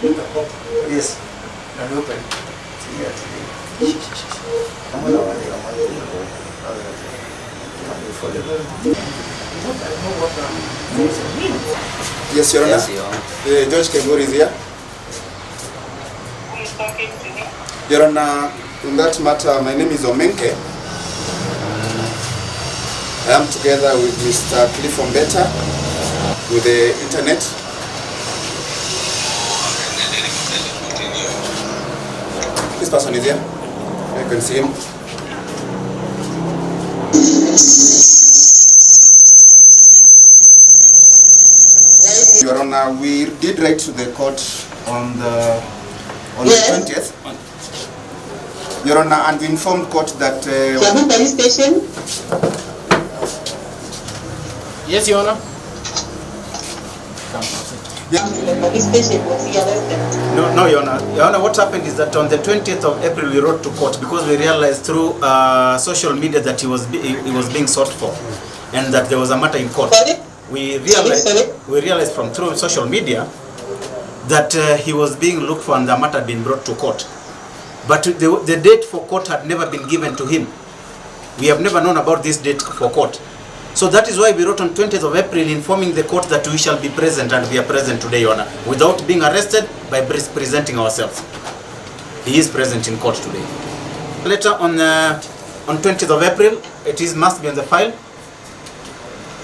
Yes. Yes, Your Honor. Yes, Your Honor. Judge Kegori is here. Who is talking to me? Your Honor, in that matter, my name is Omenke. I am together with Mr. Cliff Ombeta with the internet. This person is here. You can see him. Your Honor, we did write to the court on the 20th. Your Honor, and we informed court that... police station? Yes, Your Honor. Police station was he arrested? No, Your Honor. Your Honor, what happened is that on the 20th of April we wrote to court because we realized through social media that he was being sought for, and that there was a matter in court. Sorry? We realized from through social media that he was being looked for and the matter had been brought to court. But the date for court had never been given to him. We have never known about this date for court. So that is why we wrote on 20th of April informing the court that we shall be present, and we are present today, Your Honor, without being arrested, by presenting ourselves. He is present in court today. Later on 20th of April, must be on the file.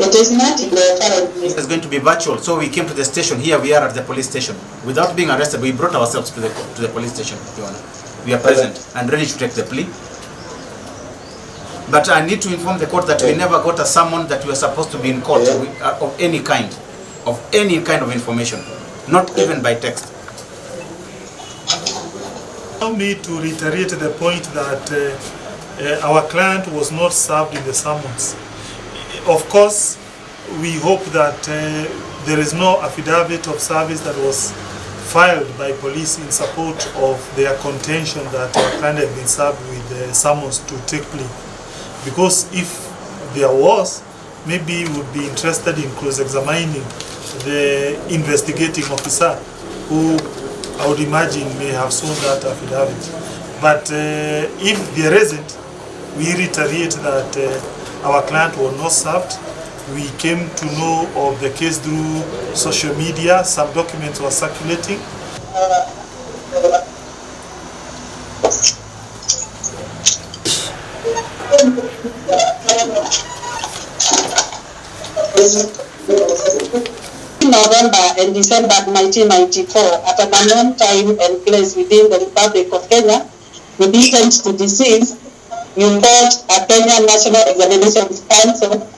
It is not in the file. It is going to be virtual, so we came to the station. Here we are at the police station. Without being arrested, we brought ourselves to the police station, Your Honor. We are present and ready to take the plea. But I need to inform the court that we never got a summon that we were supposed to be in court of any kind of information, not even by text. Allow me to reiterate the point that our client was not served in the summons. Of course, we hope that there is no affidavit of service that was filed by police in support of their contention that our client had been served with the summons to take plea. Because if there was, maybe we would be interested in cross-examining the investigating officer who I would imagine may have shown that affidavit. But if there isn't, we reiterate that our client was not served. We came to know of the case through social media. Some documents were circulating. In November and December 1994, at an unknown time and place within the Republic of Kenya, with intent to deceive, you forged a Kenya National Examinations Council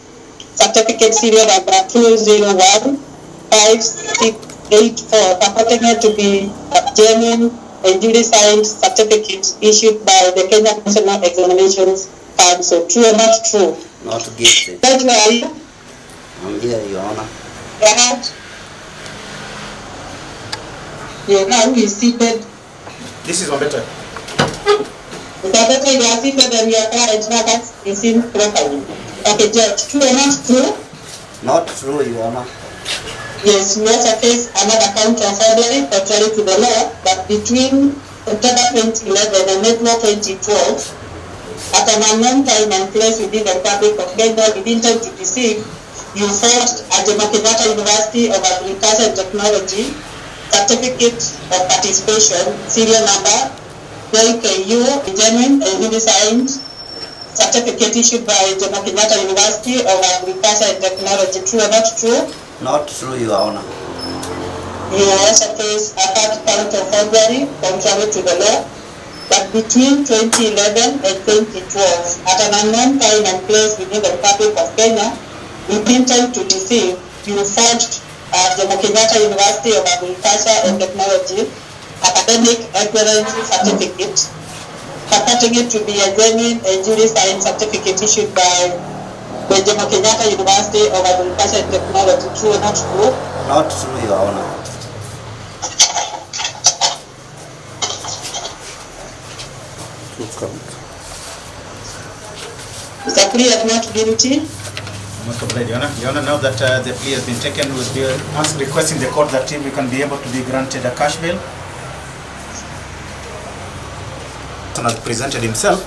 certificate serial number 2015684, purporting it to be a genuine and duly signed certificate issued by the Kenya National Examinations Council. True or not true? Not guilty. Judge, where are you? I'm here, Your Honor. Yeah, now he is seated. This is Ombeta. Mr. you are seated and your client now is in properly. Okay, Judge, true or not true? Not true, Your Honor. Yes, we also face another count of robbery contrary to the law, but between October 2011 and April 2012, at an unknown time and place within the Republic of Kenya, with intent to deceive, you forged at the University of Agriculture and Technology certificate of participation, serial number JKU, genuine and duly signed certificate issued by Jomo Kenyatta University of Agriculture and Technology. True or not true? Not true, Your Honor. You also face a third count of forgery contrary to the law, but between 2011 and 2012, at an unknown time and place within the Republic of Kenya, with intent to deceive, you forged Jomo Kenyatta University of Agriculture and Technology academic excellence certificate, purporting it to be a genuine and duly signed certificate issued by the Jomo Kenyatta University of Agriculture and Technology. True or not true? Not true, Your Honor. Mr. Kuria is not guilty. Most obliged, Your Honor. Your Honor, now that the plea has been taken, we'll be requesting the court that we can be able to be granted a cash bail. Has presented himself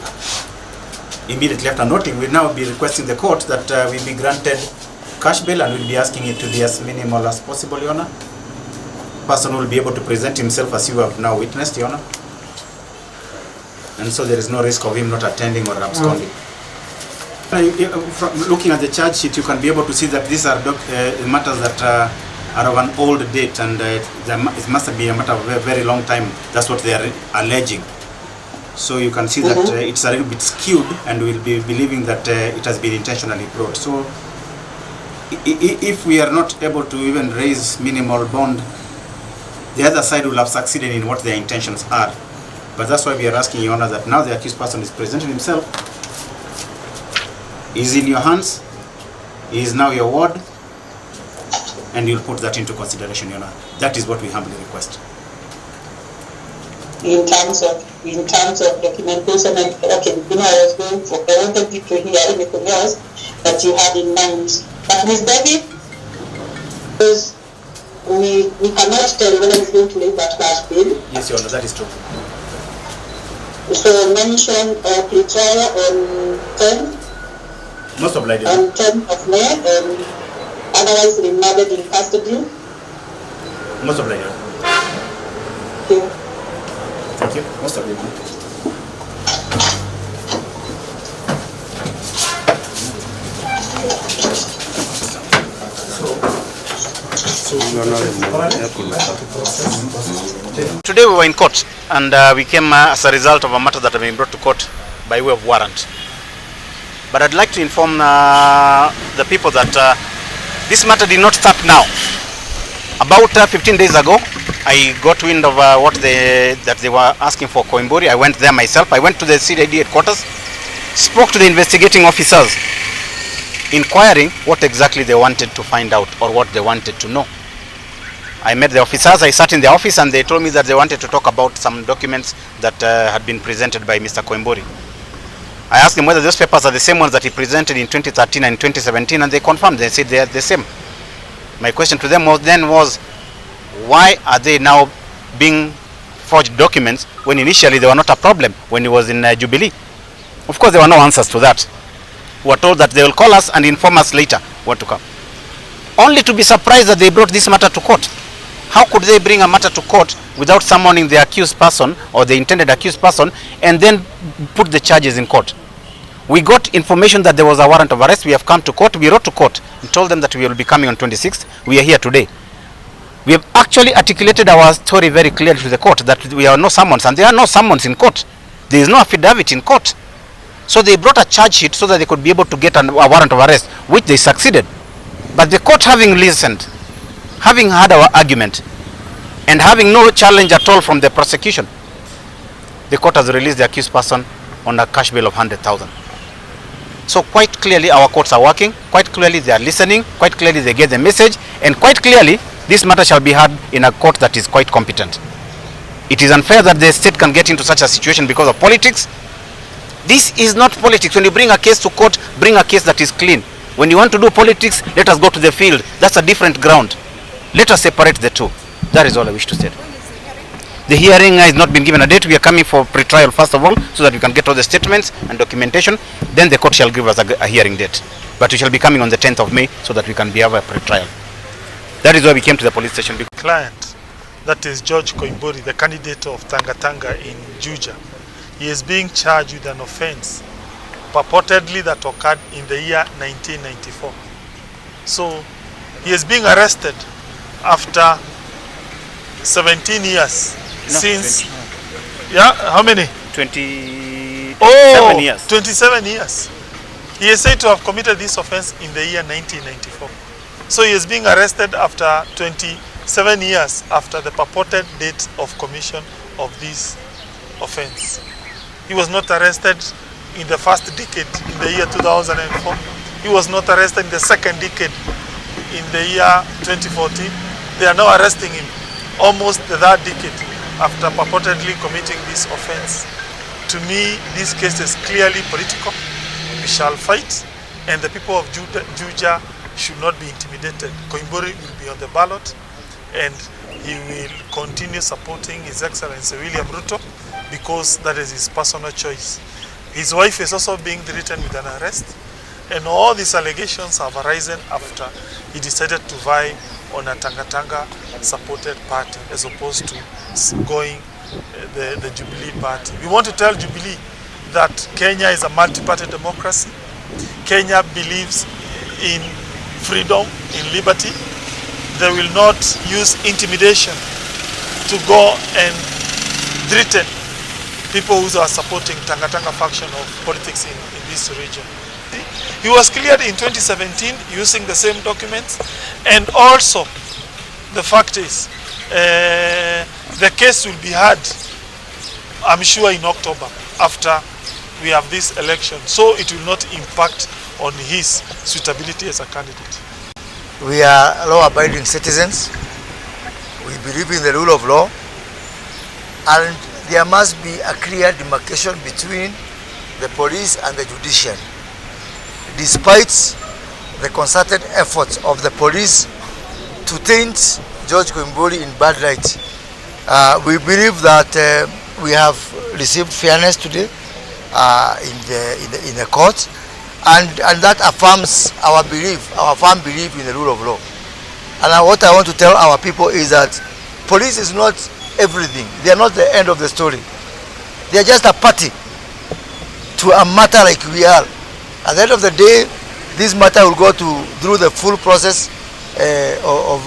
immediately after noting, we'll now be requesting the court that we be granted cash bail, and we'll be asking it to be as minimal as possible, Your Honor. Person will be able to present himself as you have now witnessed, Your Honor. And so there is no risk of him not attending or absconding. From looking at the charge sheet, you can be able to see that these are matters that are of an old date, and it must be a matter of a very long time. That's what they are alleging. So you can see that it's a little bit skewed, and we'll be believing that it has been intentionally brought. So if we are not able to even raise minimal bond, the other side will have succeeded in what their intentions are. But that's why we are asking, Your Honor, that now the accused person is presenting himself, is in your hands, he is now your ward, and you'll put that into consideration, Your Honor. That is what we humbly request. In terms of documentation, and okay, I wanted you to hear anything else that you had in mind. But Ms. David, because we cannot tell whether he's going to leave that cash bill. Yes, Your Honor, that is true. So mention plea trial on 10. Most obliged. On 10th of May, and otherwise remanded in custody. Most obliged. Thank you. Thank you. Most obliged. Today we were in court, and we came as a result of a matter that had been brought to court by way of warrant. But I'd like to inform the people that this matter did not start now. About 15 days ago, I got wind of that they were asking for Koimburi. I went there myself. I went to the CID headquarters, spoke to the investigating officers, inquiring what exactly they wanted to find out or what they wanted to know. I met the officers. I sat in the office, and they told me that they wanted to talk about some documents that had been presented by Mr. Koimburi. I asked them whether those papers are the same ones that he presented in 2013 and 2017, and they confirmed. They said they are the same. My question to them was, why are they now being forged documents when initially they were not a problem when he was in Jubilee? Of course, there were no answers to that. We were told that they will call us and inform us later what to come. Only to be surprised that they brought this matter to court. How could they bring a matter to court without summoning the accused person or the intended accused person and then put the charges in court? We got information that there was a warrant of arrest. We have come to court. We wrote to court and told them that we will be coming on 26th. We are here today. We have actually articulated our story very clearly to the court that we are no summons, and there are no summons in court. There is no affidavit in court. So they brought a charge sheet so that they could be able to get a warrant of arrest, which they succeeded. But the court, having listened, having heard our argument, and having no challenge at all from the prosecution, the court has released the accused person on a cash bail of 100,000. So quite clearly our courts are working, quite clearly they are listening, quite clearly they get the message, and quite clearly this matter shall be heard in a court that is quite competent. It is unfair that the state can get into such a situation because of politics. This is not politics. When you bring a case to court, bring a case that is clean. When you want to do politics, let us go to the field. That's a different ground. Let us separate the two. That is all I wish to say. The hearing has not been given a date. We are coming for pre-trial first of all, so that we can get all the statements and documentation. Then the court shall give us a hearing date. But we shall be coming on the 10th of May, so that we can have a pre-trial. That is why we came to the police station. Client, that is George Koimburi, the candidate of Tanga Tanga in Juja. He is being charged with an offense purportedly that occurred in the year 1994. So he is being arrested after 17 years. No, since 20. Yeah, how many? 27 years. 27 years. He is said to have committed this offense in the year 1994. So he is being arrested after 27 years after the purported date of commission of this offense. He was not arrested in the first decade in the year 2004. He was not arrested in the second decade in the year 2014. They are now arresting him almost the third decade after purportedly committing this offense. To me, this case is clearly political. We shall fight, and the people of Juja should not be intimidated. Koimburi will be on the ballot, and he will continue supporting His Excellency William Ruto because that is his personal choice. His wife is also being threatened with an arrest, and all these allegations have arisen after he decided to vie on a Tanga supported party as opposed to going the Jubilee party. We want to tell Jubilee that Kenya is a multi-party democracy. Kenya believes in freedom, in liberty. They will not use intimidation to go and threaten people who are supporting Tanga faction of politics in this region. He was cleared in 2017 using the same documents, and also the fact is the case will be heard, I'm sure, in October after we have this election, so it will not impact on his suitability as a candidate. We are law-abiding citizens. We believe in the rule of law, and there must be a clear demarcation between the police and the judiciary. Despite the concerted efforts of the police to taint George Koimburi in bad light, we believe that we have received fairness today in the court, and that affirms our belief, our firm belief in the rule of law. And what I want to tell our people is that police is not everything. They are not the end of the story. They are just a party to a matter like we are. At the end of the day, this matter will go through the full process of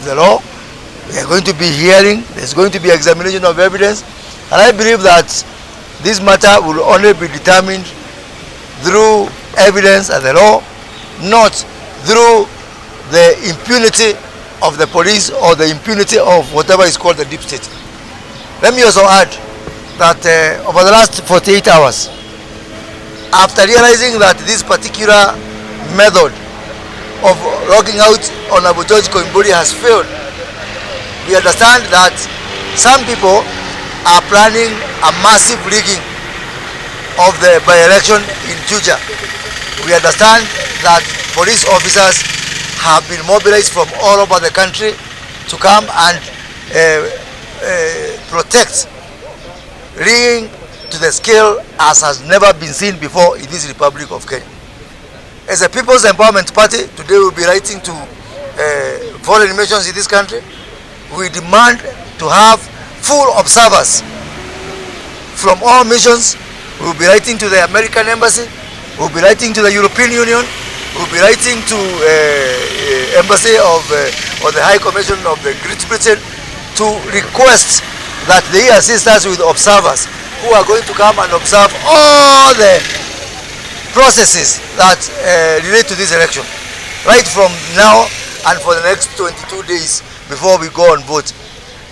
the law. We are going to be hearing. There's going to be examination of evidence, and I believe that this matter will only be determined through evidence and the law, not through the impunity of the police or the impunity of whatever is called the deep state. Let me also add that over the last 48 hours, after realizing that this particular method of logging out on Abu George Koimburi has failed, we understand that some people are planning a massive rigging of the by-election in Juja. We understand that police officers have been mobilized from all over the country to come and protect rigging to the scale as has never been seen before in this Republic of Kenya. As a People's Empowerment Party, today we'll be writing to foreign nations in this country. We demand to have full observers from all missions. We'll be writing to the American Embassy. We'll be writing to the European Union. We'll be writing to Embassy of or the High Commission of the Great Britain to request that they assist us with observers who are going to come and observe all the processes that relate to this election, right from now and for the next 22 days before we go and vote.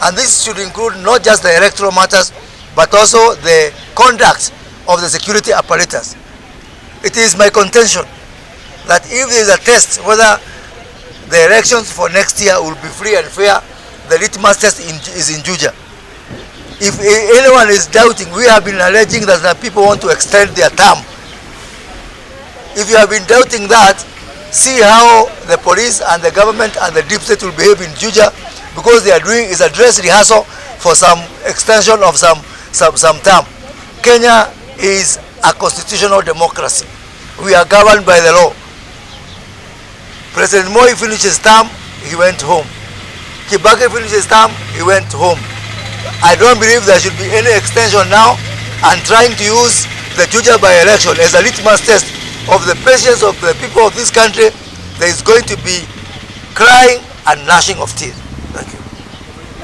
And this should include not just the electoral matters, but also the conduct of the security apparatus. It is my contention that if there is a test whether the elections for next year will be free and fair, the litmus test is in Juja. If anyone is doubting, we have been alleging that the people want to extend their term. If you have been doubting that, see how the police and the government and the deep state will behave in Juja, because they are doing is a dress rehearsal for some extension of some term. Kenya is a constitutional democracy. We are governed by the law. President Moi finished his term, he went home. Kibaki finished his term, he went home. I don't believe there should be any extension now, and trying to use the Juja by-election as a litmus test of the patience of the people of this country. There is going to be crying and gnashing of teeth.